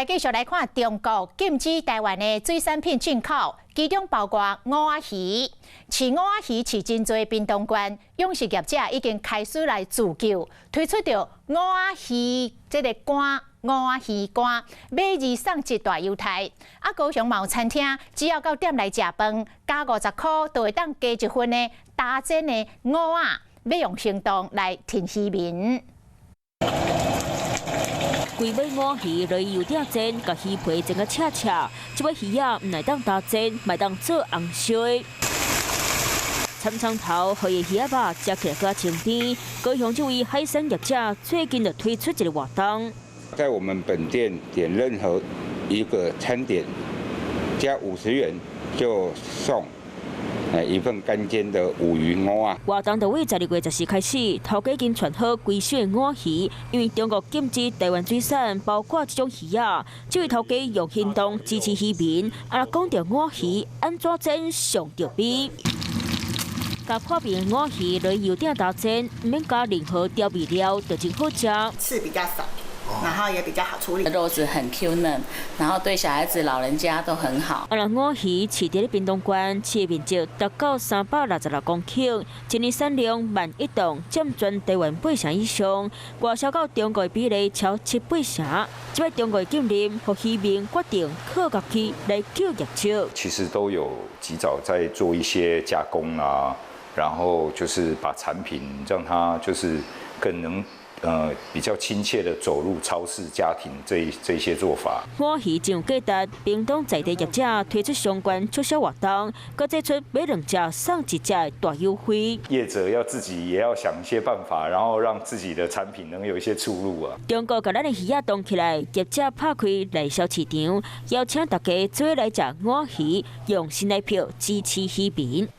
来继续来看中国禁止台湾的水产品进口，其中包括乌仔鱼。饲乌仔鱼饲真多屏东县养殖业者已经开始来自救，推出着乌仔鱼这个干。 乌仔鱼干买2送1大优待，高雄嘛有餐厅，只要到店来食饭，加50块就会当加1份的大煎的乌仔，要用行动来提市民。规尾乌鱼落油鼎煎，甲鱼皮整个赤赤，这尾鱼啊唔来当大煎，卖当做红烧。 参长头，互伊鱼仔肉食起来更清甜。高雄这位海产业者最近就推出一个活动。 在我们本店点任何一个餐点，加50元就送1份干煎的乌鱼乌啊。活动就为12月14开始，头家已经传好规选乌鱼，因为中国禁止台湾水产，包括这种鱼啊。这位头家用行动支持渔民，讲到乌鱼安怎煎上着味。 加破皮乌鱼落油鼎打煎，唔免加任何调味料，就真好食。刺比较少。 然后也比较好处理，肉质很 Q 嫩，然后对小孩子、老人家都很好。乌鱼饲伫咧屏东县，饲面积达到366公顷，一年产量11000吨，占全台湾8成以上。外销到中国的比例超7-8成。即摆中国的禁令，互渔民决定靠家己来救业绩。其实都有及早在做一些加工啊，然后就是把产品让它就是更能。 比较亲切的走入超市、家庭这些做法。乌鱼上价值，屏东在地业者推出相关促销活动，佮推出买2只送1只的大优惠。业者要自己也要想一些办法，然后让自己的产品能有一些出路啊。中国甲咱的鱼仔冻起来，业者拍开内销市场，邀请大家做来食乌鱼，用心来票支持渔民。